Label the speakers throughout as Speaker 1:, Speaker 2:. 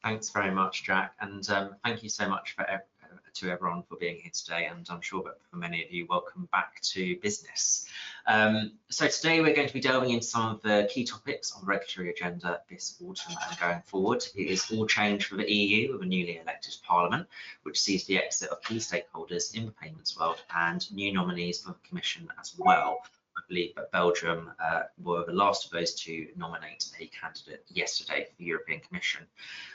Speaker 1: Thanks very much, Jack, and thank you so much to everyone for being here today, and I'm sure that for many of you, welcome back to business. So today we're going to be delving into some of the key topics on the regulatory agenda this autumn and going forward. It is all change for the EU with a newly elected parliament, which sees the exit of key stakeholders in the payments world and new nominees for the Commission as well. I believe that Belgium were the last of those to nominate a candidate yesterday for the European Commission.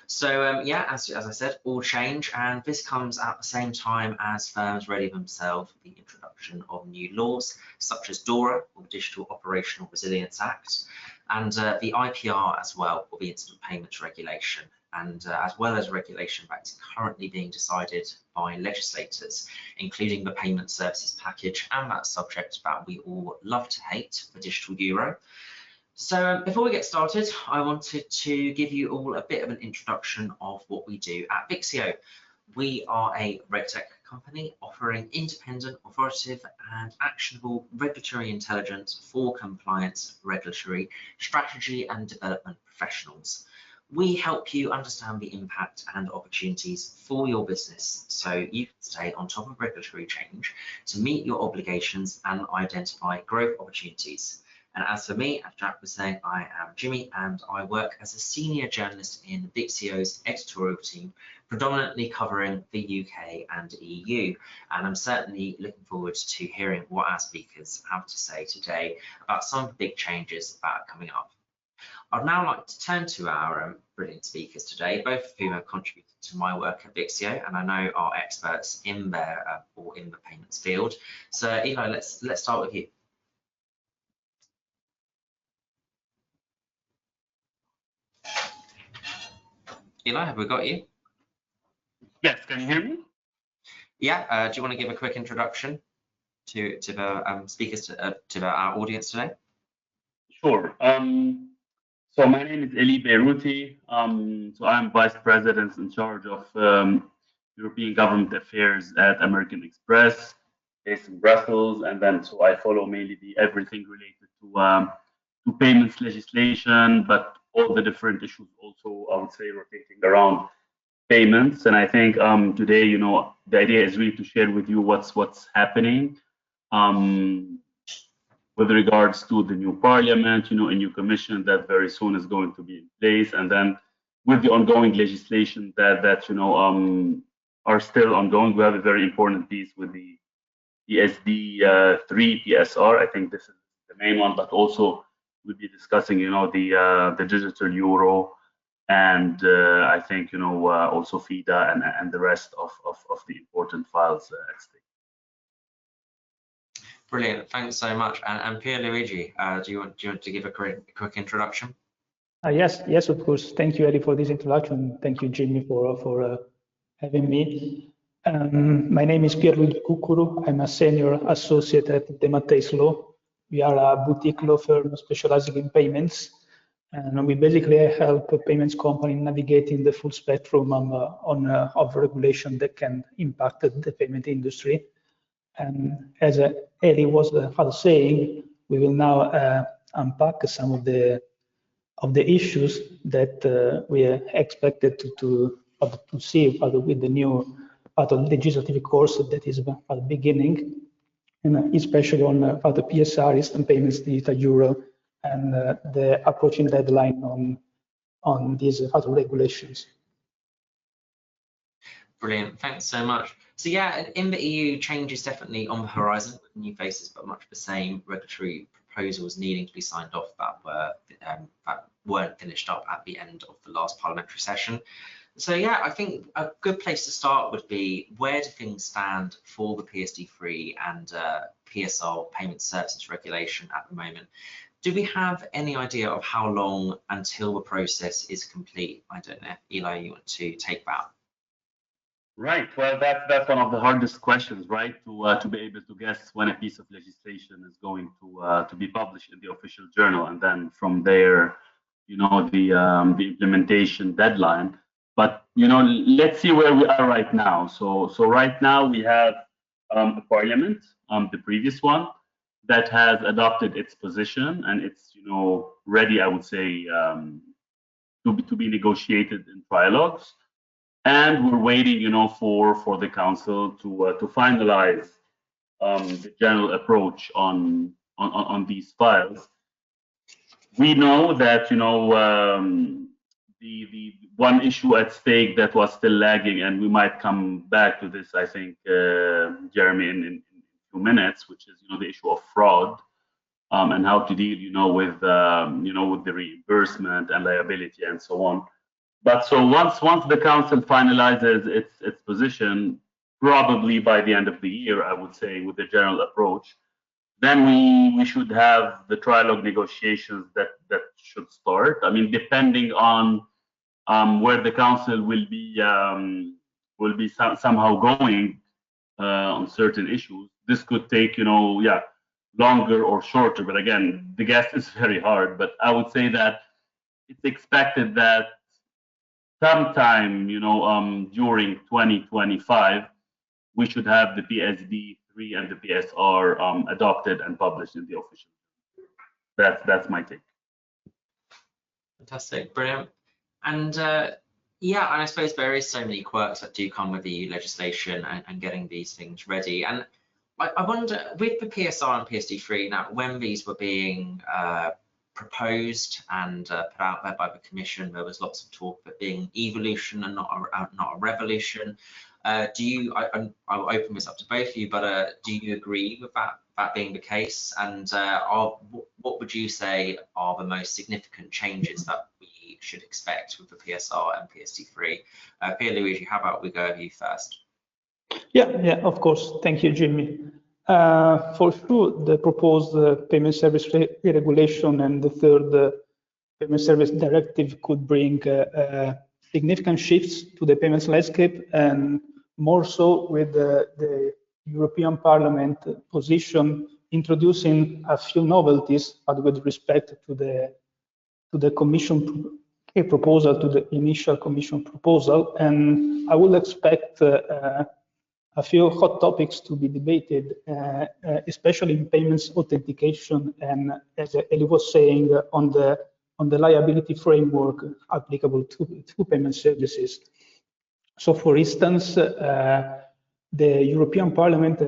Speaker 1: So yeah, as I said, all change, and this comes at the same time as firms ready themselves for the introduction of new laws such as DORA, or Digital Operational Resilience Act, and the IPR as well, or the Instant Payments Regulation, and as well as regulation that is currently being decided by legislators, including the Payment Services Package and that subject that we all love to hate, the Digital Euro. So before we get started, I wanted to give you all a bit of an introduction of what we do at Vixio. We are a RegTech company offering independent, authoritative and actionable regulatory intelligence for compliance, regulatory, strategy and development professionals. We help you understand the impact and opportunities for your business so you can stay on top of regulatory change to meet your obligations and identify growth opportunities. And as for me, as Jack was saying, I am Jimmie and I work as a senior journalist in Vixio's editorial team, predominantly covering the UK and EU. And I'm certainly looking forward to hearing what our speakers have to say today about some of the big changes that are coming up. I'd now like to turn to our brilliant speakers today, both of whom have contributed to my work at Vixio, and I know are experts in their or in the payments field. So Elie, let's start with you. Elie, have we got you?
Speaker 2: Yes, can you hear me?
Speaker 1: Yeah, do you want to give a quick introduction to the speakers, to our audience today?
Speaker 2: Sure. So my name is Elie Beyrouthy. So I'm Vice President in charge of European Government Affairs at American Express, based in Brussels, and then so I follow mainly everything related to payments legislation, but all the different issues also, I would say, rotating around payments. And I think today, the idea is really to share with you what's happening with regards to the new parliament, a new commission that very soon is going to be in place, and then with the ongoing legislation that are still ongoing. We have a very important piece with the PSD3 PSR. I think this is the main one, but also we'll be discussing, the digital euro, and I think, also FIDA and the rest of the important files at stake.
Speaker 1: Brilliant, thanks so much. And Pierluigi, do you want to give a quick introduction?
Speaker 3: Yes, of course. Thank you, Elie, for this introduction. Thank you, Jimmie, for having me. My name is Pierluigi Cuccuru. I'm a senior associate at the Matteis Law. We are a boutique law firm specializing in payments, and we basically help payments companies navigating the full spectrum of regulation that can impact the payment industry. And as Elie was saying, we will now unpack some of the issues that we are expected to see with the new part of the legislative course that is at the beginning, and especially on the PSR, Instant Payments Digital Euro, and the approaching deadline on these regulations.
Speaker 1: Brilliant, thanks so much. So yeah, in the EU, change is definitely on the horizon with new faces, but much the same regulatory proposals needing to be signed off that weren't finished up at the end of the last parliamentary session. So yeah, I think a good place to start would be, where do things stand for the PSD3 and PSR, Payment Services Regulation, at the moment? Do we have any idea of how long until the process is complete? I don't know, Elie, you want to take that?
Speaker 2: Right. Well, that's one of the hardest questions, right? To be able to guess when a piece of legislation is going to be published in the official journal, and then from there, the implementation deadline. But let's see where we are right now. So right now we have a parliament, the previous one, that has adopted its position, and it's ready, I would say, to be negotiated in trilogues, and we're waiting, for the council to finalize the general approach on these files. We know that the one issue at stake that was still lagging, and we might come back to this, I think, Jeremy, in a few minutes, which is the issue of fraud, and how to deal with the reimbursement and liability and so on. But so once the council finalizes its position, probably by the end of the year, I would say, with the general approach, then we should have the trilogue negotiations that should start. I mean, depending on where the council will be somehow going on certain issues, this could take longer or shorter. But again, the guess is very hard. But I would say that it's expected that sometime during 2025 we should have the PSD3 and the PSR adopted and published in the official. That's my take.
Speaker 1: Fantastic, brilliant. And yeah, and I suppose there is so many quirks that do come with EU legislation and getting these things ready. And I wonder, with the PSR and PSD3, now when these were being proposed and put out there by the Commission, there was lots of talk of it being evolution and not a revolution. I'll open this up to both of you, but do you agree with that being the case? And what would you say are the most significant changes that we should expect with the PSR and PSD3? Pierluigi, how about we go with you first?
Speaker 3: Yeah, of course. Thank you, Jimmie. For sure, the proposed payment service regulation and the third payment service directive could bring significant shifts to the payments landscape, and more so with the European Parliament position introducing a few novelties, but with respect to the Commission proposal, to the initial Commission proposal. And I would expect a few hot topics to be debated, especially in payments authentication, and as Elie was saying, on the liability framework applicable to payment services. So, for instance, the European Parliament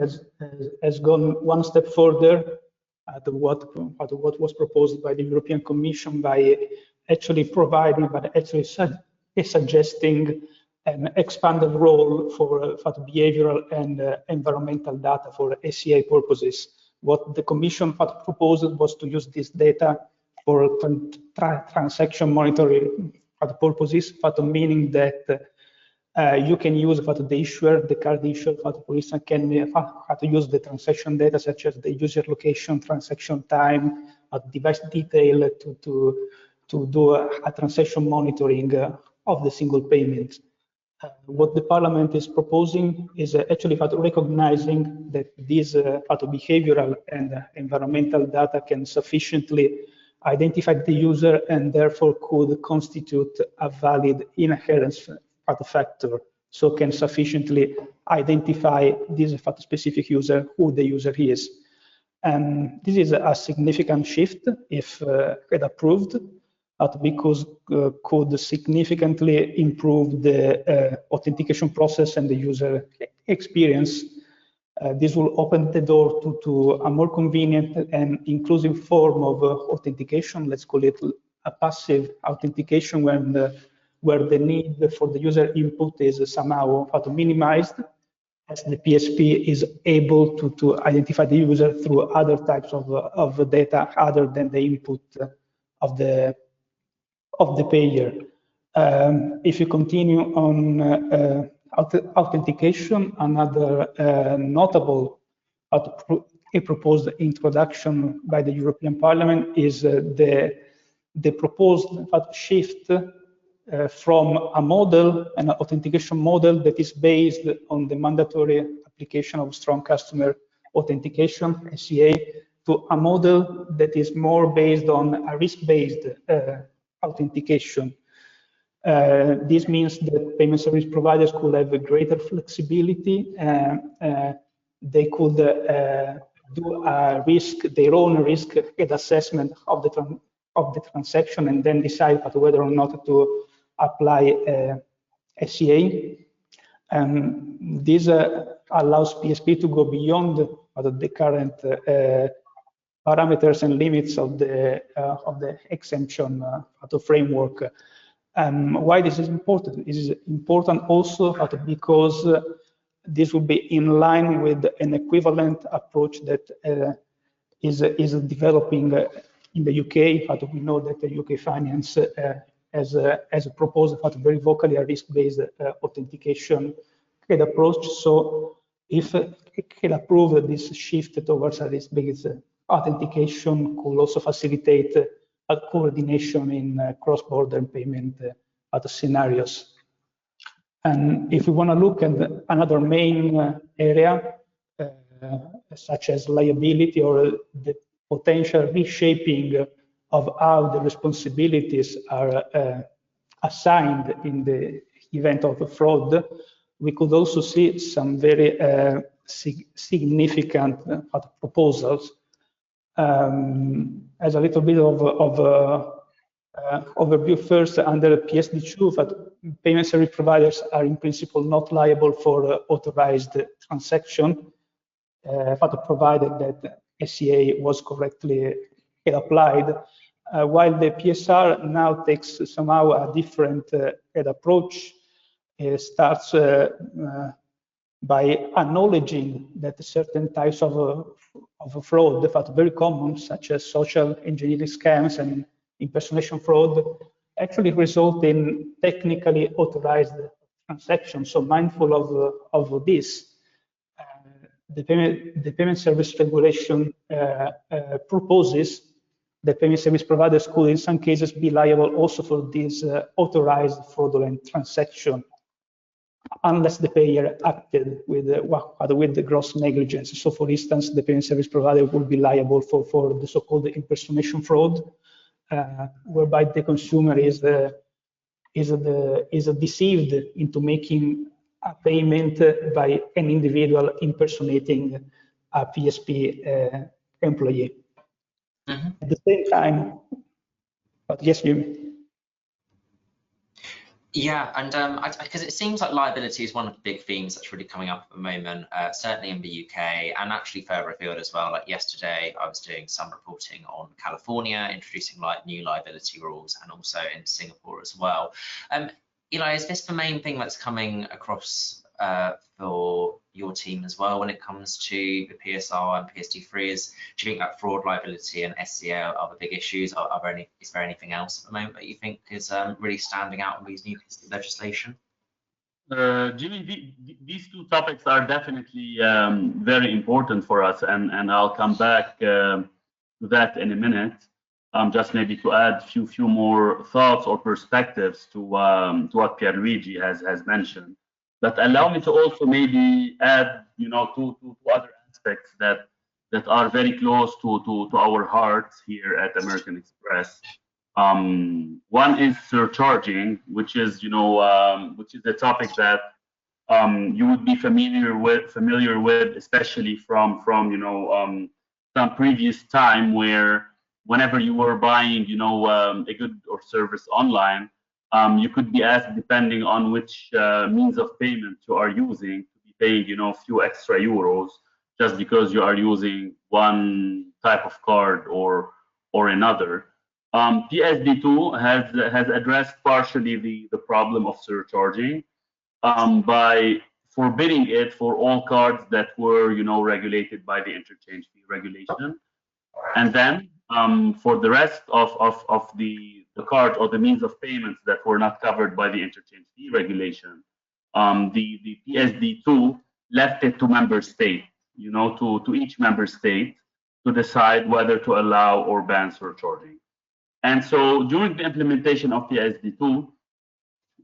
Speaker 3: has gone one step further at what was proposed by the European Commission by actually suggesting an expanded role for behavioral and environmental data for ACA purposes. What the Commission proposed was to use this data for transaction monitoring purposes, meaning that you can use the issuer, the card issuer, for instance, can use the transaction data such as the user location, transaction time, device detail to do a transaction monitoring of the single payment. What the Parliament is proposing is actually recognizing that these behavioral and environmental data can sufficiently identify the user and therefore could constitute a valid inheritance factor, so can sufficiently identify this specific user, who the user is. And this is a significant shift if approved, because could significantly improve the authentication process and the user experience. This will open the door to a more convenient and inclusive form of authentication. Let's call it a passive authentication, where the need for the user input is somehow minimized, as the PSP is able to identify the user through other types of data other than the input of the payer. If you continue on authentication, another notable proposed introduction by the European Parliament is the proposed shift from a model, an authentication model that is based on the mandatory application of strong customer authentication, SCA, to a model that is more based on a risk-based authentication. This means that payment service providers could have a greater flexibility. They could do their own risk assessment of the of the transaction and then decide whether or not to apply SCA. This allows PSP to go beyond the current parameters and limits of the exemption framework. Why this is important? It is important also because this will be in line with an equivalent approach that is developing in the UK. But we know that the UK Finance has proposed very vocally a risk-based authentication approach. So if it can approve this shift towards a risk-based authentication, could also facilitate a coordination in cross-border payment scenarios. And if we want to look at another main area, such as liability or the potential reshaping of how the responsibilities are assigned in the event of a fraud, we could also see some very significant proposals. As a little bit of overview first, under PSD2, that payment service providers are in principle not liable for authorized transaction, but provided that SCA was correctly applied, while the PSR now takes somehow a different approach. It starts by acknowledging that certain types of fraud, that are very common, such as social engineering scams and impersonation fraud, actually result in technically authorized transactions. So mindful of this, the payment service regulation proposes that payment service providers could, in some cases, be liable also for this authorized fraudulent transaction, unless the payer acted with the gross negligence. So, for instance, the payment service provider would be liable for the so-called impersonation fraud, whereby the consumer is deceived into making a payment by an individual impersonating a PSP employee. Mm-hmm. At the same time, but yes, Jimmie.
Speaker 1: Yeah, and because it seems like liability is one of the big themes that's really coming up at the moment, certainly in the UK and actually further afield as well. Like yesterday, I was doing some reporting on California, introducing like new liability rules, and also in Singapore as well. Elie, is this the main thing that's coming across for your team as well when it comes to the PSR and PSD3? Do you think that fraud, liability, and SCA are the big issues? Is there anything else at the moment that you think is really standing out in these new pieces of legislation?
Speaker 2: Jimmie, these two topics are definitely very important for us, and I'll come back to that in a minute. Just maybe to add a few more thoughts or perspectives to what Pierluigi has mentioned. But allow me to also maybe add, two other aspects that are very close to our hearts here at American Express. One is surcharging, which is a topic that you would be familiar with, especially from some previous time where whenever you were buying a good or service online, you could be asked, depending on which means of payment you are using, to be paying a few extra euros just because you are using one type of card or another. PSD2 has addressed partially the problem of surcharging by forbidding it for all cards that were regulated by the interchange fee regulation, and then for the rest of the cards or the means of payments that were not covered by the interchange fee regulation, the PSD2 left it to member state, to each member state to decide whether to allow or ban surcharging. And so during the implementation of PSD2,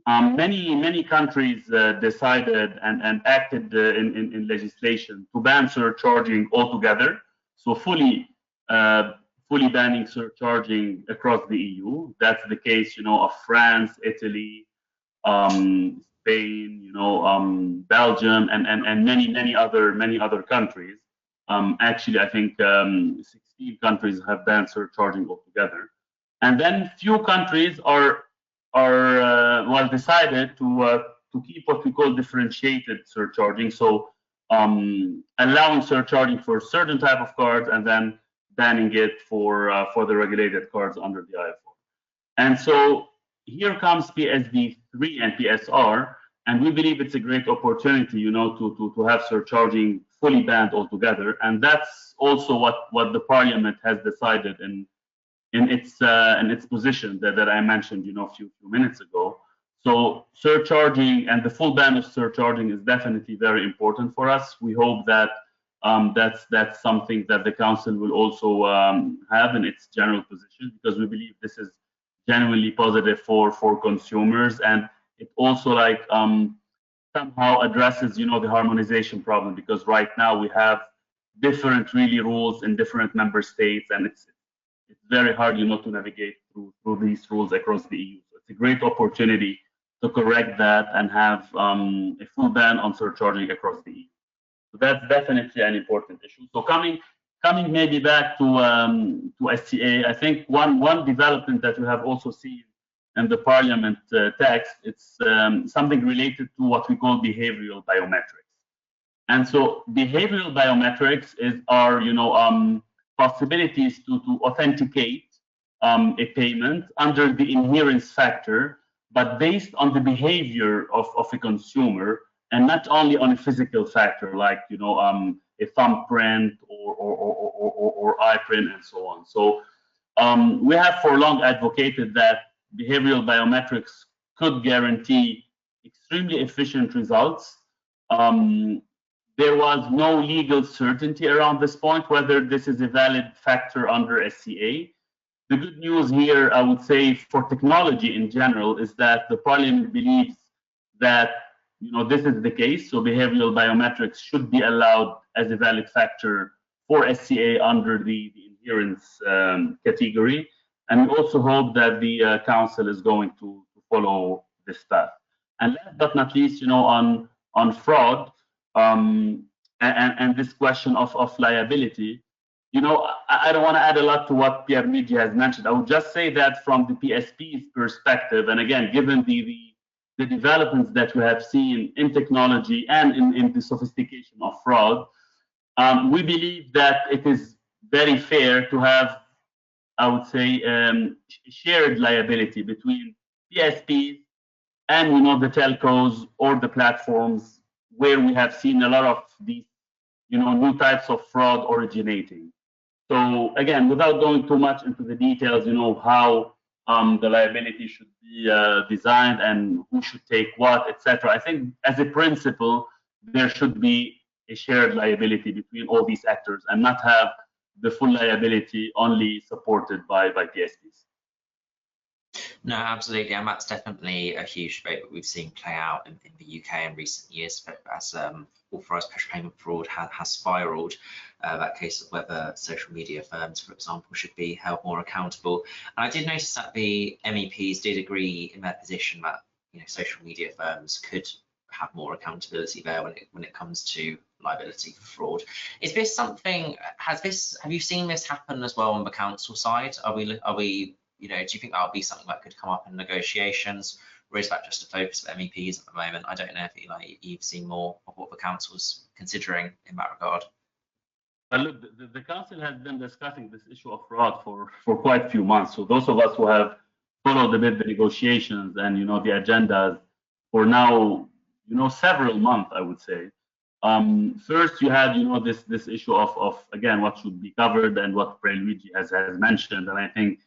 Speaker 2: many countries decided and acted in legislation to ban surcharging altogether, so fully banning surcharging across the EU. That's the case, of France, Italy, Spain, Belgium, and many other countries. Actually, I think 16 countries have banned surcharging altogether. And then few countries are well decided to keep what we call differentiated surcharging. So allowing surcharging for certain type of cards and then banning it for the regulated cards under the IFO. And so here comes PSD3 and PSR, and we believe it's a great opportunity, to have surcharging fully banned altogether. And that's also what the Parliament has decided in its position that I mentioned, a few minutes ago. So surcharging and the full ban of surcharging is definitely very important for us. We hope that that's something that the council will also have in its general position, because we believe this is genuinely positive for consumers, and it also somehow addresses the harmonization problem, because right now we have different really rules in different member states, and it's very hard to navigate through these rules across the EU. So it's a great opportunity to correct that and have a full ban on surcharging across the EU. So that's definitely an important issue. So coming maybe back to SCA, I think one development that we have also seen in the Parliament text, it's something related to what we call behavioral biometrics. And so behavioral biometrics are possibilities to authenticate a payment under the inherence factor, but based on the behavior of a consumer, and not only on a physical factor like a thumbprint or eye print and so on. So we have for long advocated that behavioral biometrics could guarantee extremely efficient results. There was no legal certainty around this point whether this is a valid factor under SCA. The good news here, I would say, for technology in general, is that the Parliament believes that this is the case. So behavioral biometrics should be allowed as a valid factor for SCA under the inherence category. And we also hope that the Council is going to follow this path. And last but not least, on fraud and this question of liability, I don't want to add a lot to what Pierluigi has mentioned. I would just say that from the PSP's perspective, and again, given the developments that we have seen in technology and in the sophistication of fraud, we believe that it is very fair to have, I would say, shared liability between PSPs and the telcos or the platforms where we have seen a lot of these new types of fraud originating. So again, without going too much into the details, how the liability should be designed and who should take what, etc. I think as a principle, there should be a shared liability between all these actors and not have the full liability only supported by PSPs.
Speaker 1: No, absolutely, and that's definitely a huge debate that we've seen play out in the UK in recent years, as authorised pressure payment fraud has spiralled. That case of whether social media firms, for example, should be held more accountable. And I did notice that the MEPs did agree in their position that social media firms could have more accountability there when it comes to liability for fraud. Is this something? Have you seen this happen as well on the council side? Are we do you think that would be something that could come up in negotiations, or is that just a focus of MEPs at the moment? I don't know if you've seen more of what the council's considering in that regard.
Speaker 2: Look, the council has been discussing this issue of fraud for quite a few months. So those of us who have followed a bit the negotiations and the agendas for now, several months, I would say. First, you had this issue of again what should be covered and what Pierluigi has mentioned, and I think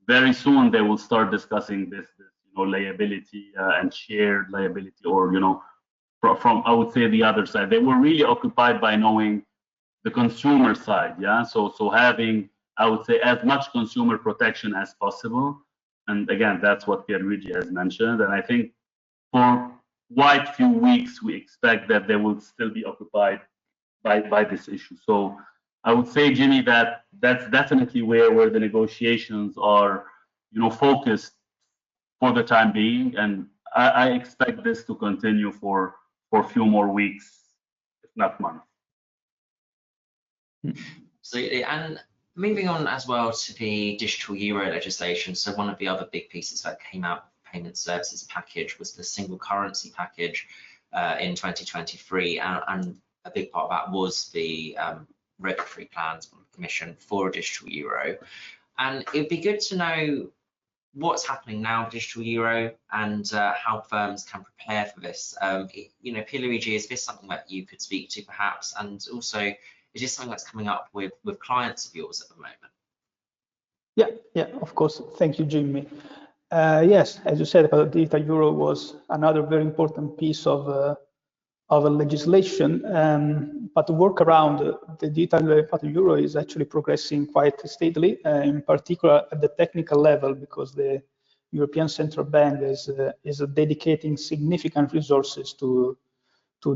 Speaker 2: very soon they will start discussing this liability and shared liability, or from I would say the other side. They were really occupied by knowing the consumer side, yeah. So having, I would say, as much consumer protection as possible, and again that's what Pierluigi has mentioned. And I think for quite few weeks we expect that they will still be occupied by this issue. So I would say, Jimmie, that's definitely where the negotiations are, focused for the time being, and I expect this to continue for a few more weeks, if not months.
Speaker 1: Absolutely, and Moving on as well to the digital euro legislation. So one of the other big pieces that came out of the payment services package was the single currency package in 2023, and a big part of that was the regulatory plans from the Commission for a digital euro. And it'd be good to know what's happening now with digital euro and how firms can prepare for this. You know, Pierluigi, is this something that you could speak to perhaps? And also, is this something that's coming up with clients of yours at the moment?
Speaker 3: Yeah, of course. Thank you, Jimmie. Yes, as you said, the digital euro was another very important piece of legislation, but the work around the digital euro is actually progressing quite steadily, in particular at the technical level, because the European Central Bank is dedicating significant resources to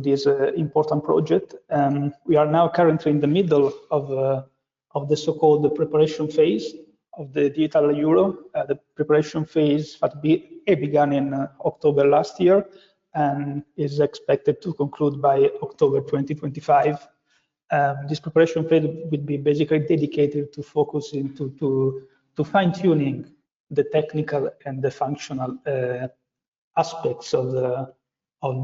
Speaker 3: this important project. We are now currently in the middle of the so-called preparation phase of the digital euro. The preparation phase began in October last year and is expected to conclude by October 2025. This preparation phase will be basically dedicated to focusing to fine-tuning the technical and the functional aspects of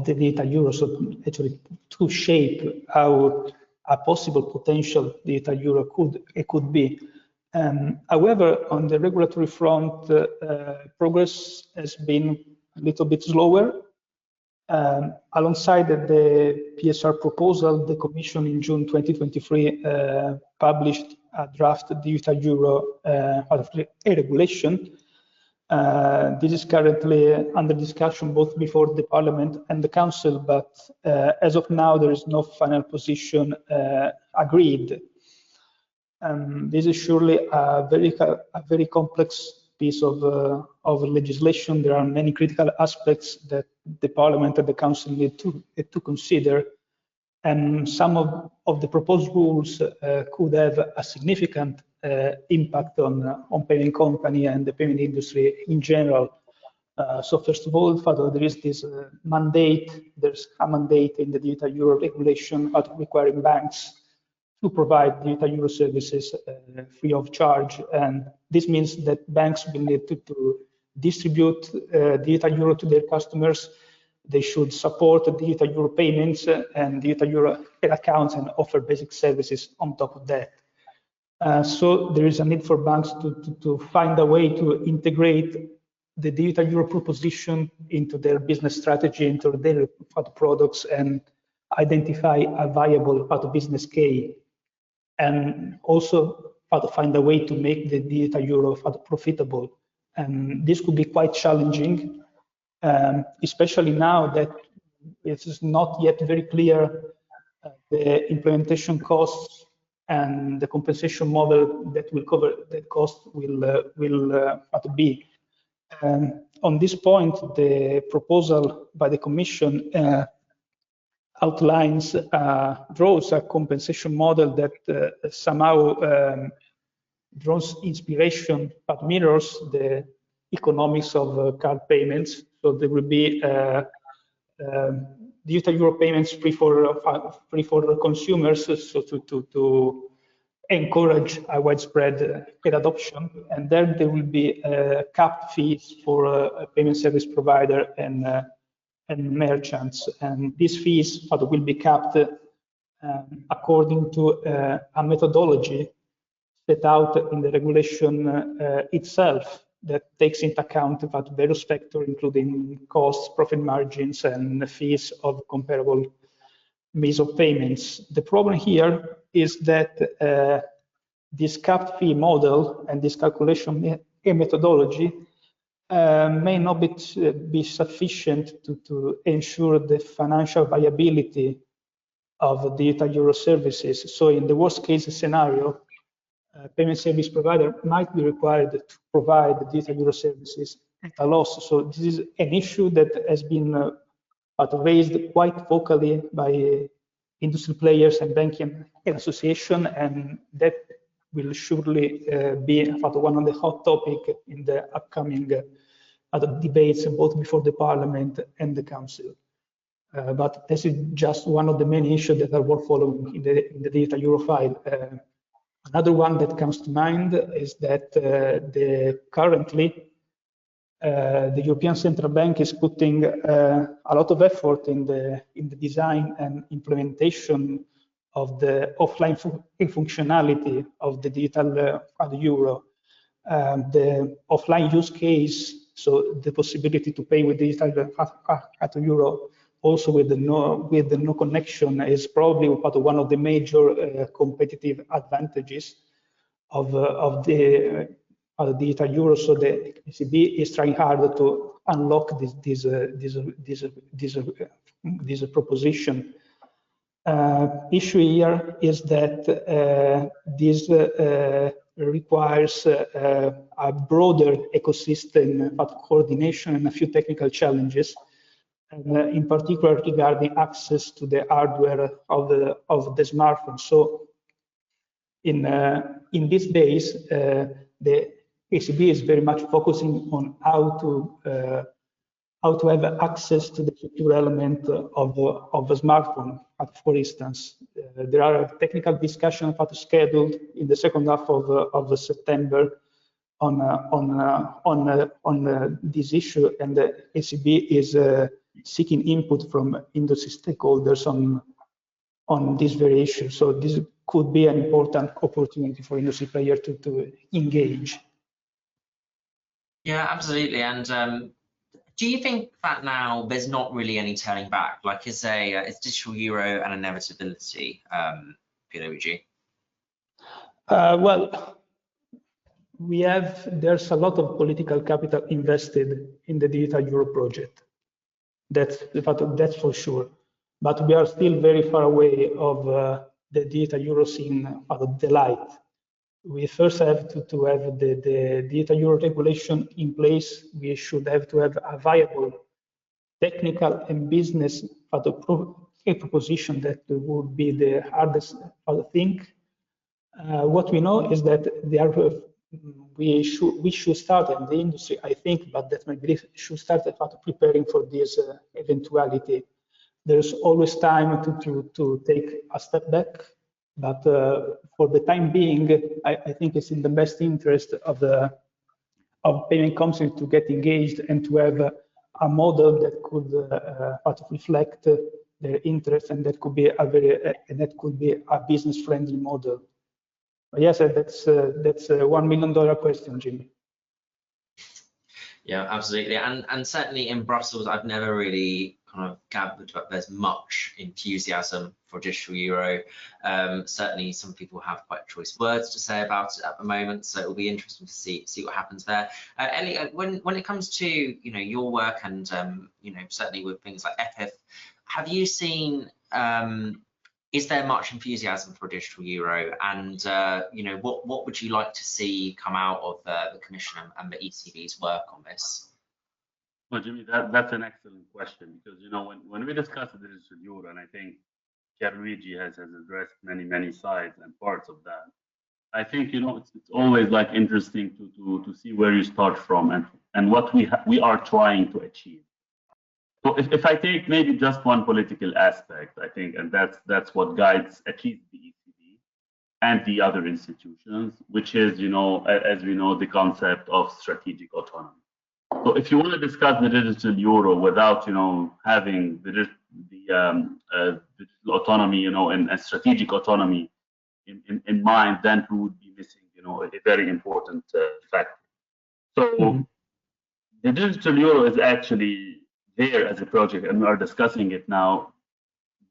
Speaker 3: the digital euro, so actually to shape how a possible potential digital euro could be. However, on the regulatory front, progress has been a little bit slower. Alongside the PSR proposal, the Commission in June 2023 published a draft digital euro regulation. This is currently under discussion both before the Parliament and the Council, but as of now, there is no final position agreed. This is surely a very complex piece of legislation. There are many critical aspects that the Parliament and the Council need to consider, and some of the proposed rules could have a significant impact on payment company and the payment industry in general. So first of all, there is this mandate. There's a mandate in the digital euro regulation requiring banks to provide digital euro services free of charge, and this means that banks will need to distribute digital euro to their customers. They should support digital euro payments and digital euro accounts and offer basic services on top of that. So there is a need for banks to find a way to integrate the digital euro proposition into their business strategy, into their products, and identify a viable business case, and also find a way to make the digital euro profitable. And this could be quite challenging, especially now that it is not yet very clear the implementation costs and the compensation model that will cover that cost will be. On this point, the proposal by the Commission draws a compensation model that somehow draws inspiration but mirrors the economics of card payments. So there will be digital euro payments free for consumers, so to encourage a widespread adoption, and then there will be capped fees for a payment service provider and merchants, and these fees will be capped according to a methodology set out in the regulation itself that takes into account various factors, including costs, profit margins, and fees of comparable means of payments. The problem here is that this capped fee model and this calculation methodology may not be sufficient to ensure the financial viability of digital euro services. So in the worst case scenario, payment service provider might be required to provide the digital euro services at a loss. So this is an issue that has been raised quite vocally by industry players and banking association, and that will surely be one of the hot topics in the upcoming debates, both before the Parliament and the Council. But this is just one of the many issues that are worth following in the digital euro file. Another one that comes to mind is that currently the European Central Bank is putting a lot of effort in the design and implementation of the offline functionality of the digital euro. The offline use case, so the possibility to pay with digital euro, also with the no connection, is probably one of the major competitive advantages of the digital euro. So the ECB is trying hard to unlock this proposition. Issue here is that this requires a broader ecosystem of coordination and a few technical challenges, and in particular regarding access to the hardware of the smartphone. So in these days, the ECB is very much focusing on how to have access to the secure element of a smartphone. For instance, there are technical discussions scheduled in the second half of September on this issue, and the ECB is seeking input from industry stakeholders on this very issue. So this could be an important opportunity for industry players to engage.
Speaker 1: Yeah, absolutely. And do you think that now there's not really any turning back? Like, is digital euro an inevitability, Pierluigi?
Speaker 3: Well, there's a lot of political capital invested in the digital euro project. That's for sure. But we are still very far away of the digital euro scene of the light. We first have to have the digital euro regulation in place. We should have to have a viable technical and business proposition that would be the hardest thing. What we know is that we should start in the industry, I think, but that my belief should start preparing for this eventuality. There's always time to take a step back. But for the time being, I think it's in the best interest of payment companies to get engaged and to have a model that could reflect their interests, and that could be a business-friendly model. But yes, that's a $1 million question, Jimmie.
Speaker 1: Yeah, absolutely, and certainly in Brussels, I've never really kind of gathered that there's much enthusiasm for digital euro. Certainly, some people have quite choice words to say about it at the moment, so it will be interesting to see what happens there. Elie, when it comes to your work and certainly with things like EPIF, have you seen? Is there much enthusiasm for digital euro, and what would you like to see come out of the Commission and the ECB's work on this?
Speaker 2: Well, Jimmie, that's an excellent question, because when we discuss the digital euro, and I think Pierluigi has addressed many sides and parts of that. I think it's always interesting to see where you start from and what we are trying to achieve. So if I take maybe just one political aspect, I think, and that's what guides at least the ECB and the other institutions, which is, as we know, the concept of strategic autonomy. So if you want to discuss the digital euro without, having the digital autonomy, and strategic autonomy in mind, then we would be missing, a very important factor. So the digital euro is actually there as a project, and we are discussing it now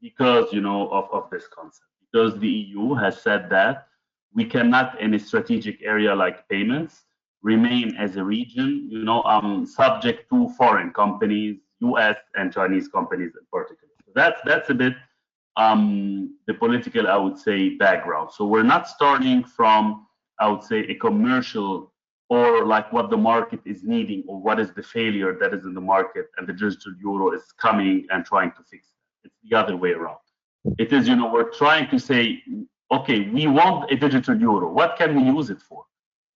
Speaker 2: because of this concept, because the EU has said that we cannot, in a strategic area like payments, remain as a region subject to foreign companies, US and Chinese companies in particular. So that's a bit the political, I would say, background. So we're not starting from, I would say, a commercial or what the market is needing, or what is the failure that is in the market, and the digital euro is coming and trying to fix it. It's the other way around. It is, we're trying to say, okay, we want a digital euro. What can we use it for?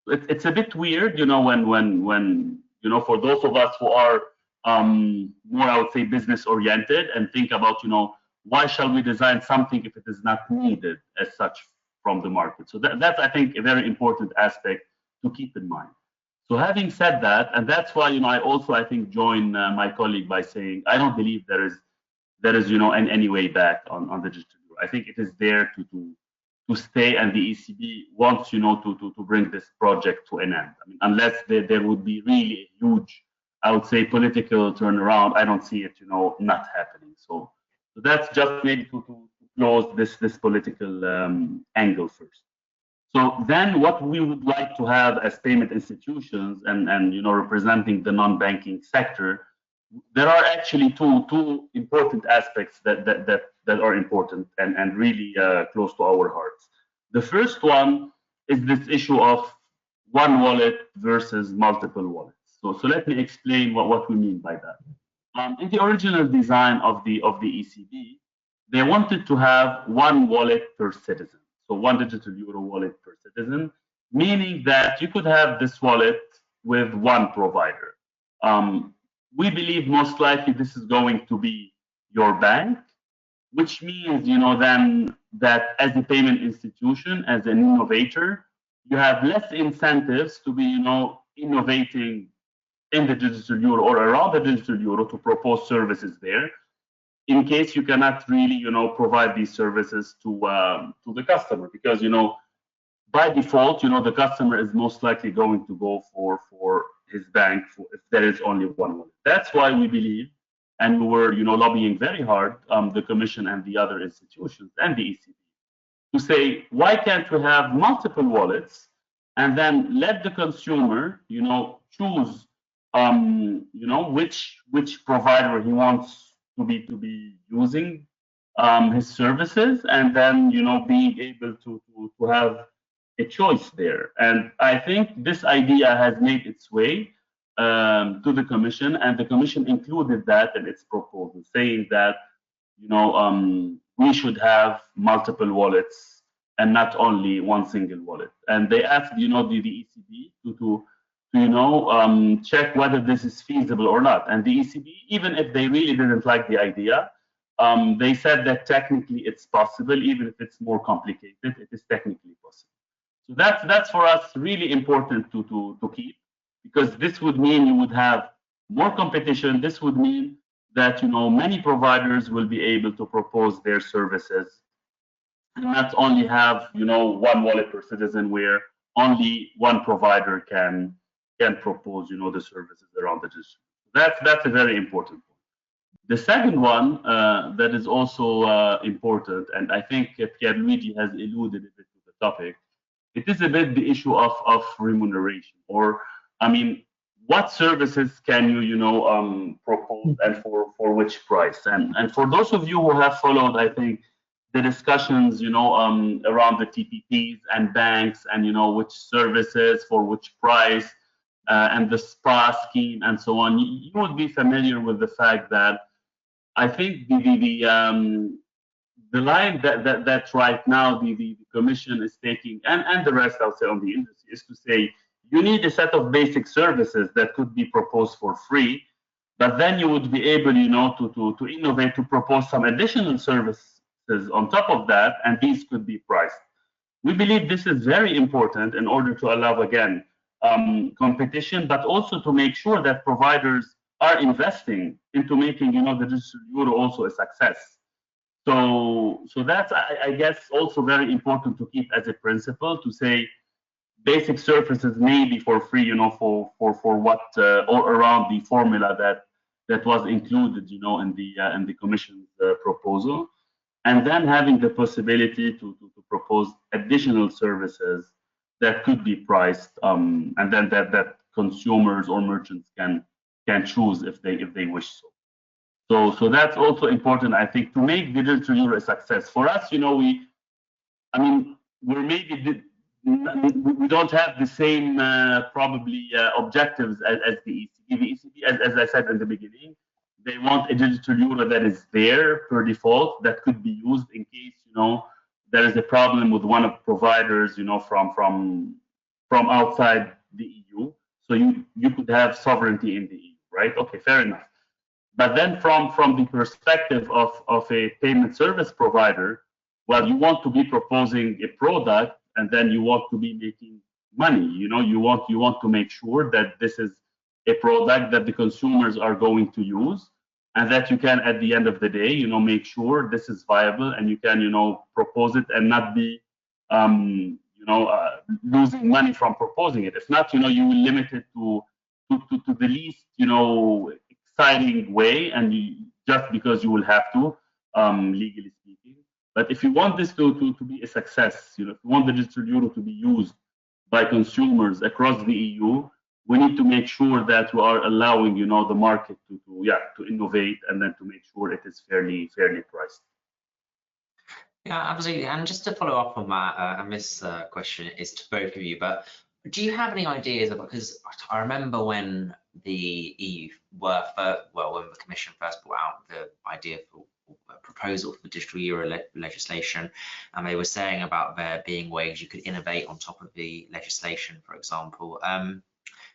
Speaker 2: It's a bit weird, when for those of us who are more, I would say, business oriented and think about, why shall we design something if it is not needed as such the market. So that's, I think, a very important aspect to keep in mind. So having said that, and that's why, I also, I think, join my colleague by saying I don't believe there is any way back on the digital euro. I think it is there to stay, and the ECB wants, to bring this project to an end. I mean, unless there would be really a huge, I would say, political turnaround, I don't see it, not happening. So that's just maybe to close this political angle first. So then what we would like to have as payment institutions and representing the non-banking sector, there are actually two important aspects that are important and really close to our hearts. The first one is this issue of one wallet versus multiple wallets. So let me explain what we mean by that. In the original design of the ECB, they wanted to have one wallet per citizen. So one digital euro wallet per citizen, meaning that you could have this wallet with one provider. We believe most likely this is going to be your bank, which means, then that as a payment institution, as an innovator, you have less incentives to be, innovating in the digital euro or around the digital euro to propose services there, in case you cannot really, provide these services to the customer, because, by default, the customer is most likely going to go for his bank if there is only one wallet. That's why we believe, and we were, lobbying very hard, the Commission and the other institutions and the ECB, to say, why can't we have multiple wallets and then let the consumer, choose, which provider he wants to be using his services, and then being able to have a choice there. And I think this idea has made its way to the Commission, and the Commission included that in its proposal, saying that we should have multiple wallets and not only one single wallet. And they asked the ECB to check whether this is feasible or not. And the ECB, even if they really didn't like the idea, they said that technically it's possible, even if it's more complicated, it is technically possible. So that's for us really important to keep, because this would mean you would have more competition. This would mean that many providers will be able to propose their services, and not only have one wallet per citizen where only one provider can propose the services around the district. That's a very important point. The second one that is also important, and I think Pierluigi has alluded a bit to the topic, it is a bit the issue of remuneration, or I mean, what services can you propose and for which price? And for those of you who have followed, I think, the discussions around the TPPs and banks and which services for which price, and the SPA scheme and so on, you would be familiar with the fact that I think the line that right now the Commission is taking, and the rest, I would say, on the industry, is to say you need a set of basic services that could be proposed for free, but then you would be able to innovate, to propose some additional services on top of that, and these could be priced. We believe this is very important in order to allow, again, competition, but also to make sure that providers are investing into making the digital euro also a success. So that's, I guess, also very important to keep as a principle, to say basic services may be for free, for what or around the formula that was included, in the Commission's proposal, and then having the possibility to propose additional services that could be priced, and then that consumers or merchants can choose if they wish so. So that's also important, I think, to make the digital euro a success. For us, we don't have the same probably objectives as the ECB. The ECB, as I said in the beginning, they want a digital euro that is there per default, that could be used in case there is a problem with one of the providers from outside the EU. So you could have sovereignty in the EU, right? Okay, fair enough. But then from the perspective of a payment service provider, well, you want to be proposing a product and then you want to be making money. You know, you want to make sure that this is a product that the consumers are going to use, and that you can, at the end of the day, you know, make sure this is viable, and you can, you know, propose it and not be losing money from proposing it. If not, you know, you will limit it to the least, you know, exciting way, and just because you will have to, legally speaking. But if you want this to be a success, you know, if you want the digital euro to be used by consumers across the EU, we need to make sure that we are allowing, you know, the market to innovate, and then to make sure it is fairly priced.
Speaker 1: Yeah, absolutely. And just to follow up on that, and this question is to both of you, but do you have any ideas about, because I remember when the EU when the Commission first brought out the idea for a proposal for digital euro legislation, and they were saying about there being ways you could innovate on top of the legislation, for example.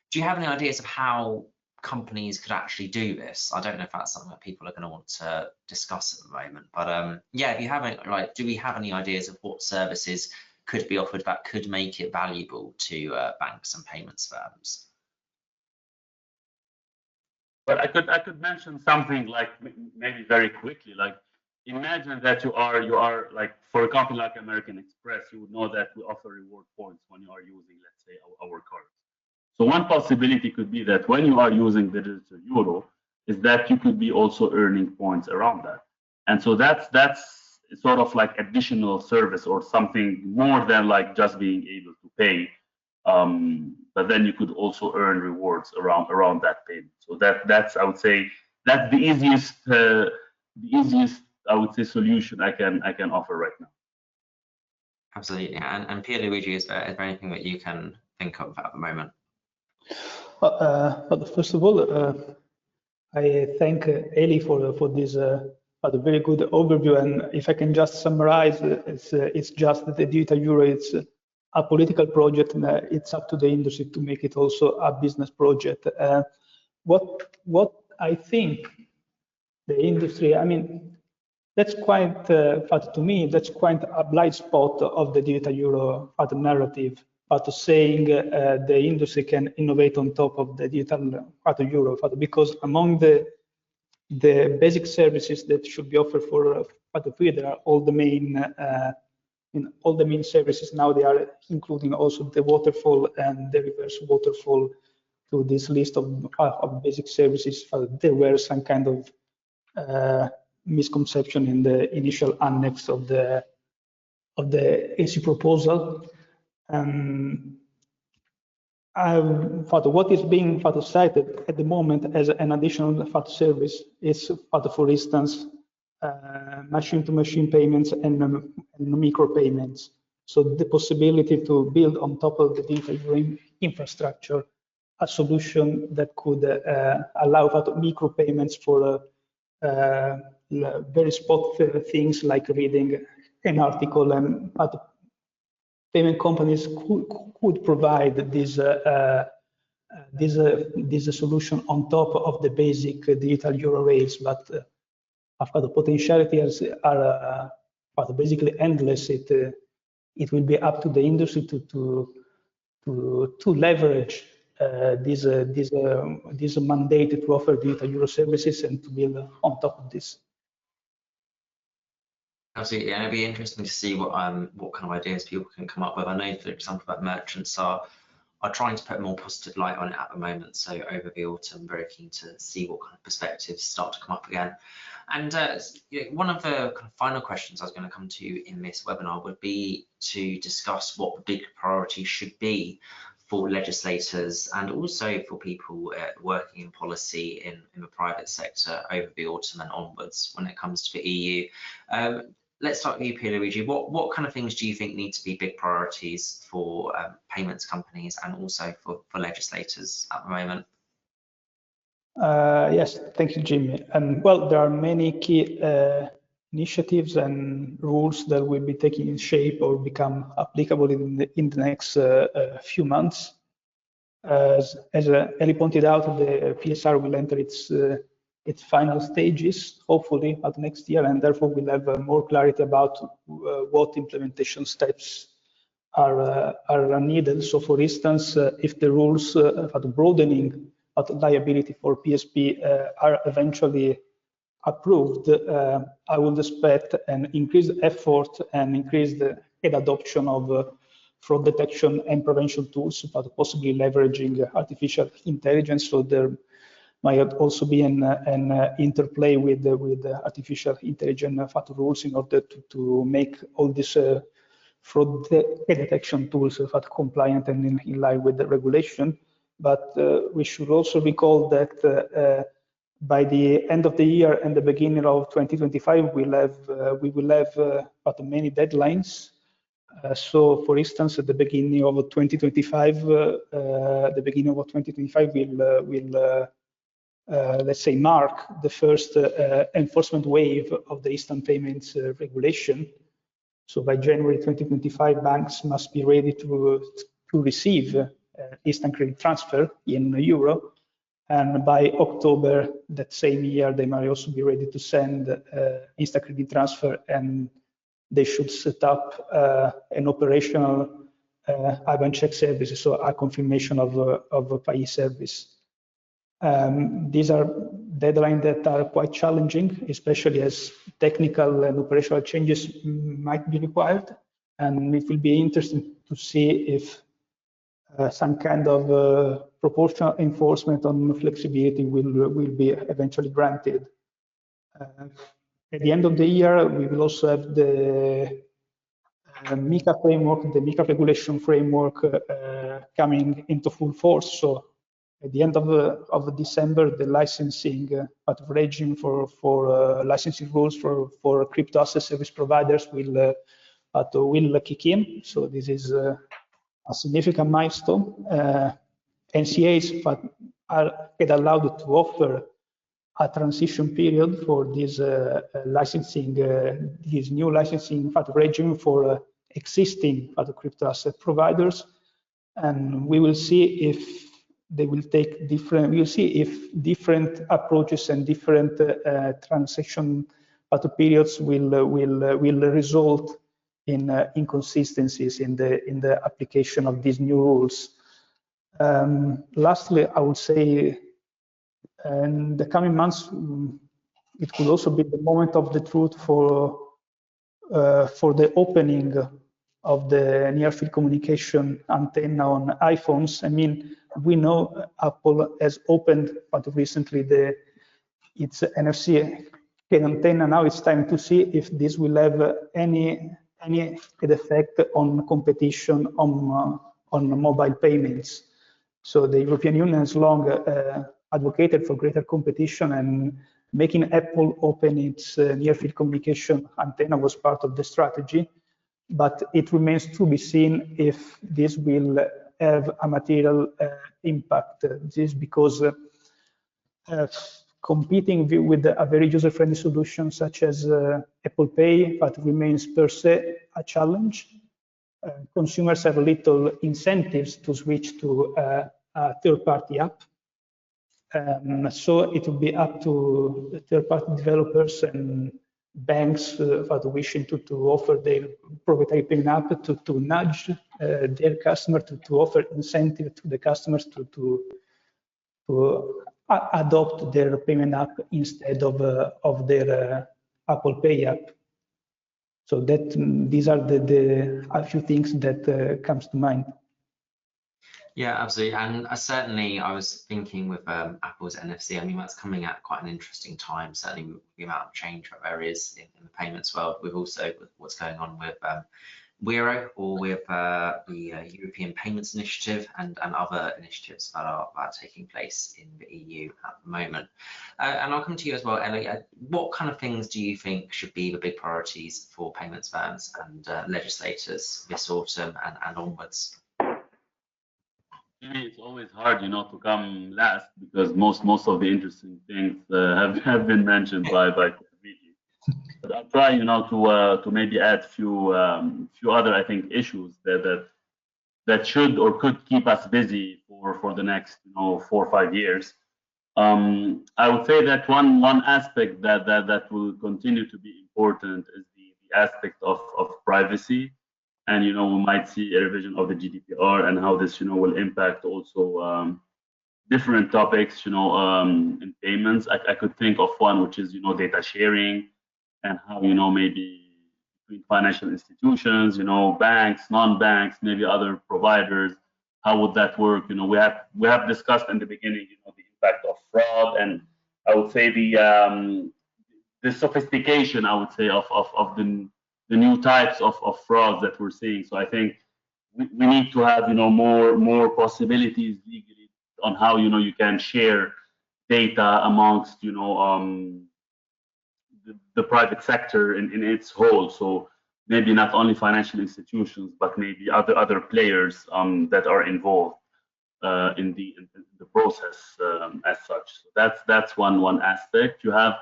Speaker 1: Do you have any ideas of how companies could actually do this? I don't know if that's something that people are going to want to discuss at the moment, but yeah, if you haven't, like, do we have any ideas of what services could be offered that could make it valuable to banks and payments firms?
Speaker 2: But I could mention something like, maybe very quickly, like, imagine that you are like, for a company like American Express, you would know that we offer reward points when you are using, let's say, our cards. So one possibility could be that when you are using the digital euro, is that you could be also earning points around that. And so that's sort of like additional service, or something more than like just being able to pay. But then you could also earn rewards around that payment. So that's, I would say, that's the easiest I would say solution I can offer right now.
Speaker 1: Absolutely. And Pierluigi, is there anything that you can think of at the moment?
Speaker 3: But first of all, I thank Elie for this a very good overview. And if I can just summarize, it's just that the digital euro, it's a political project, and it's up to the industry to make it also a business project. What I think the industry, I mean, that's quite, to me, that's quite a blind spot of the digital euro narrative. But saying the industry can innovate on top of the digital euro, because among the basic services that should be offered for free, there are all the main services now. They are including also the waterfall and the reverse waterfall to this list of basic services. There were some kind of misconception in the initial annex of the AC proposal. What is being cited at the moment as an additional service is, for instance, machine-to-machine payments and micro payments. So the possibility to build on top of the digital infrastructure a solution that could allow micro payments for very spot things like reading an article, and payment companies could provide this solution on top of the basic digital euro rails, but the potentialities are basically endless. It will be up to the industry to leverage this mandate to offer digital euro services and to build on top of this.
Speaker 1: Absolutely, and it'd be interesting to see what kind of ideas people can come up with. I know, for example, that merchants are trying to put a more positive light on it at the moment. So over the autumn, very keen to see what kind of perspectives start to come up again. And one of the kind of final questions I was going to come to in this webinar would be to discuss what the big priorities should be for legislators and also for people working in policy in the private sector over the autumn and onwards when it comes to the EU. Let's start with you, Pierluigi. What kind of things do you think need to be big priorities for payments companies and also for legislators at the moment?
Speaker 3: Yes, thank you, Jimmie. Well, there are many key initiatives and rules that will be taking shape or become applicable in the next few months. As Elie pointed out, the PSR will enter its its final stages, hopefully at next year, and therefore we'll have more clarity about what implementation steps are needed. So, for instance, if the rules for the broadening of the liability for PSP are eventually approved, I would expect an increased effort and increased adoption of fraud detection and prevention tools, but possibly leveraging artificial intelligence. So there might also be an interplay with artificial intelligence rules in order to make all these fraud detection tools compliant and in line with the regulation. But we should also recall that by the end of the year and the beginning of 2025, we will have many deadlines. So, for instance, at the beginning of 2025, will let's say mark the first enforcement wave of the instant payments regulation. So by January 2025, banks must be ready to receive instant credit transfer in euro. And by October that same year, they might also be ready to send instant credit transfer, and they should set up an operational IBAN check service, so a confirmation of a pay service. These are deadlines that are quite challenging, especially as technical and operational changes might be required. And it will be interesting to see if some kind of proportional enforcement on flexibility will be eventually granted. At the end of the year, we will also have the MiCA framework, the MiCA regulation framework coming into full force. So at the end of December, the licensing regime for licensing rules for crypto asset service providers will kick in. So this is a significant milestone. NCAs are allowed to offer a transition period for this licensing, this new licensing regime for existing crypto asset providers, and we will see if they will take different. We'll see if different approaches and different transaction periods will result in inconsistencies in the application of these new rules. Lastly, I would say, in the coming months, it could also be the moment of the truth for the opening of the near-field communication antenna on iPhones. I mean, we know Apple has opened recently its NFC antenna. Now it's time to see if this will have any effect on competition on mobile payments. So the European Union has long advocated for greater competition, and making Apple open its near-field communication antenna was part of the strategy. But it remains to be seen if this will have a material impact. This is because competing with a very user-friendly solution such as Apple Pay, but remains per se a challenge. Consumers have little incentives to switch to a third-party app. So it will be up to third-party developers and banks wishing to offer their proprietary payment app to nudge their customer to offer incentive to the customers to adopt their payment app instead of their Apple Pay app. So that these are a few things that comes to mind.
Speaker 1: Yeah, absolutely. And certainly I was thinking with Apple's NFC, I mean, that's coming at quite an interesting time, certainly with the amount of change that there is in the payments world, with also with what's going on with Beyrouthy, or with the European Payments Initiative and other initiatives that are taking place in the EU at the moment. And I'll come to you as well, Elie. What kind of things do you think should be the big priorities for payments firms and legislators this autumn and onwards?
Speaker 2: It's always hard, to come last, because most of the interesting things have been mentioned by Pierluigi. But I'll try, to maybe add few other, I think, issues that should or could keep us busy for the next 4 or 5 years. I would say that one aspect that will continue to be important is the aspect of privacy, and we might see a revision of the GDPR and how this will impact also different topics in payments. I could think of one which is data sharing, and how maybe between financial institutions, banks, non-banks, maybe other providers, how would that work? We have discussed in the beginning the impact of fraud, and I would say the sophistication, I would say, of the new types of frauds that we're seeing. So I think we need to have more possibilities legally on how you can share data amongst the private sector in its whole. So maybe not only financial institutions, but maybe other players that are involved in the process as such. So that's one aspect. You have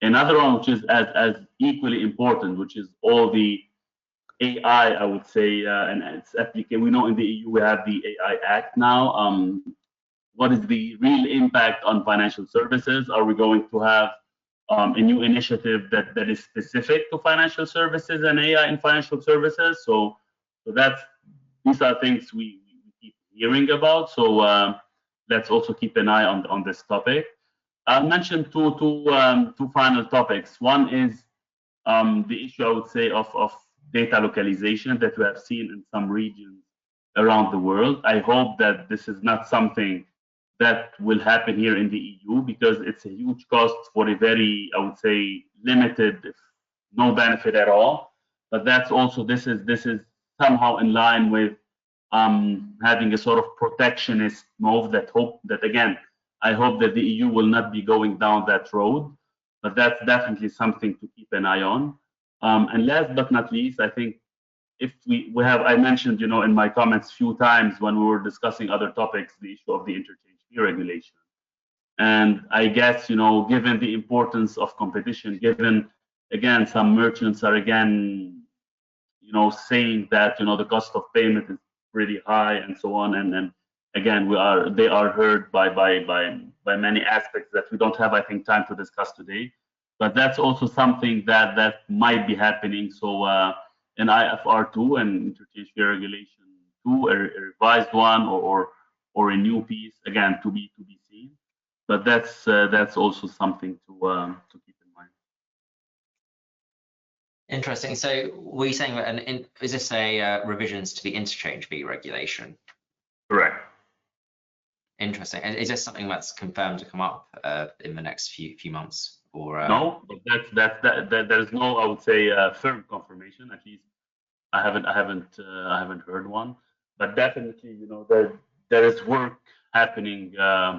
Speaker 2: another one which is as equally important, which is all the AI, I would say, and its application. We know in the EU we have the AI Act now. What is the real impact on financial services? Are we going to have a new initiative that is specific to financial services and AI in financial services? So these are things we keep hearing about. So let's also keep an eye on this topic. I'll mention two final topics. One is the issue, I would say, of data localization that we have seen in some regions around the world. I hope that this is not something that will happen here in the EU, because it's a huge cost for a very, I would say, limited, if no benefit at all. But that's also, this is somehow in line with having a sort of protectionist move that again, I hope that the EU will not be going down that road, but that's definitely something to keep an eye on. And last but not least, I think if we have, I mentioned, in my comments a few times when we were discussing other topics, the issue of the interchange fee regulation. And I guess, given the importance of competition, given, again, some merchants are again, saying that, the cost of payment is pretty high and so on. And again, they are heard by many aspects that we don't have, I think, time to discuss today. But that's also something that might be happening. So in IFR2 and interchange fee regulation 2, a revised one or a new piece, again, to be seen. But that's also something to keep in mind.
Speaker 1: Interesting. So were you saying that, is this a revisions to the interchange fee regulation?
Speaker 2: Correct.
Speaker 1: Interesting. Is this something that's confirmed to come up in the next few months? Or
Speaker 2: no, but there's no, I would say, firm confirmation. At least I haven't heard one. But definitely, there is work happening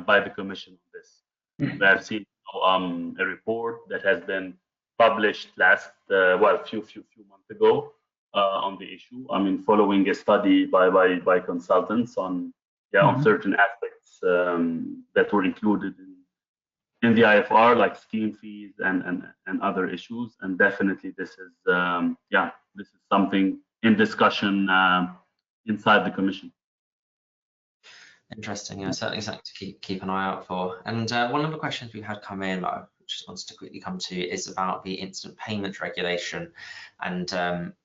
Speaker 2: by the Commission on this. We have seen a report that has been published last, a few months ago on the issue. I mean, following a study by consultants on certain aspects that were included in the IFR, like scheme fees and other issues. And definitely, this is this is something in discussion inside the Commission.
Speaker 1: Interesting. Certainly something to keep an eye out for. And one of the questions we had come in, I just wanted to quickly come to, is about the instant payment regulation and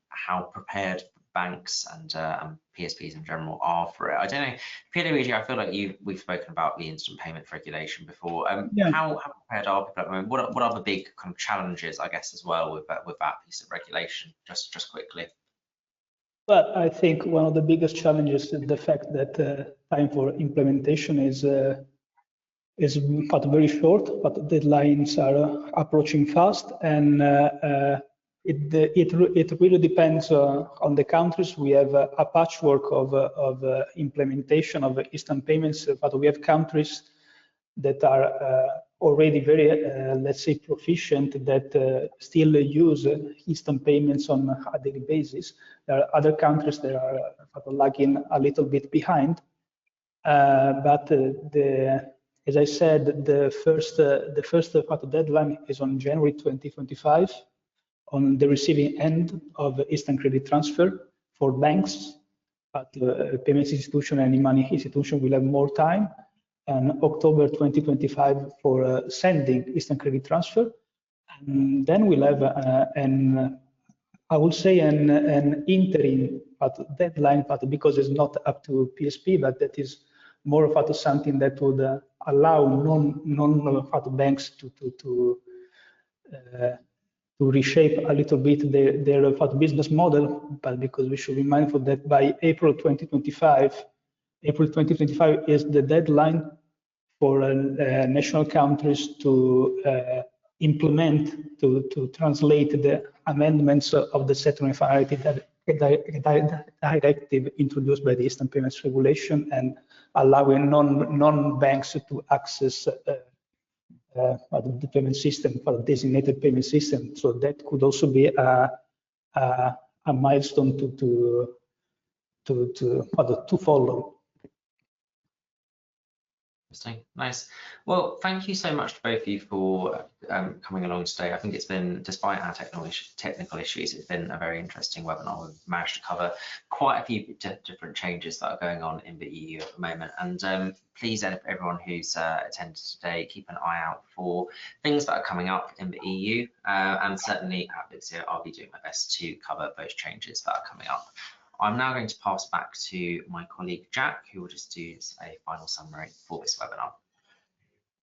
Speaker 1: how prepared banks and PSPs in general are for it. I don't know, Pierluigi, I feel like we've spoken about the instant payment regulation before. How prepared are people at the moment? What are the big kind of challenges, I guess, as well with that piece of regulation? Just quickly.
Speaker 3: Well, I think one of the biggest challenges is the fact that time for implementation is very short, but deadlines are approaching fast, and it really depends on the countries. We have a patchwork of implementation of instant payments, but we have countries that are already very, let's say, proficient, that still use instant payments on a daily basis. There are other countries that are lagging a little bit behind. But as I said, the first deadline is on January 2025 on the receiving end of instant credit transfer for banks. But payments institution and e-money institution will have more time. and October 2025 for sending instant credit transfer. And then we'll have I would say an interim deadline, because it's not up to PSP, but that is more of something that would allow non-banks to reshape a little bit their business model. But because we should be mindful that by April 2025 is the deadline for national countries to implement, to translate the amendments of the settlement finality directive introduced by the instant payments regulation, and allowing non-banks to access the payment system, designated payment system. So that could also be a milestone to follow.
Speaker 1: Interesting, nice. Well, thank you so much to both of you for coming along today. I think it's been, despite our technical issues, it's been a very interesting webinar. We've managed to cover quite a few different changes that are going on in the EU at the moment. And please, everyone who's attended today, keep an eye out for things that are coming up in the EU. And certainly at Vixio, I'll be doing my best to cover those changes that are coming up. I'm now going to pass back to my colleague Jack, who will just do a final summary for this webinar.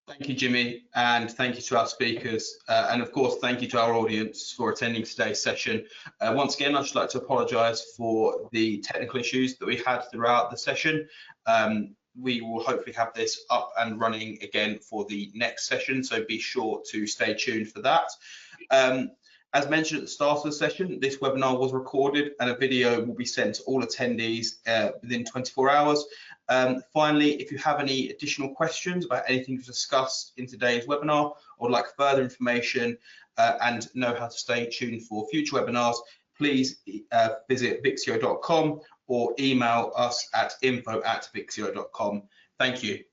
Speaker 4: Thank you, Jimmie, and thank you to our speakers. And of course, thank you to our audience for attending today's session. Once again, I'd just like to apologise for the technical issues that we had throughout the session. We will hopefully have this up and running again for the next session, so be sure to stay tuned for that. As mentioned at the start of the session, this webinar was recorded and a video will be sent to all attendees within 24 hours. Finally, if you have any additional questions about anything discussed in today's webinar, or would like further information and know how to stay tuned for future webinars, please visit vixio.com or email us at info@vixio.com. Thank you.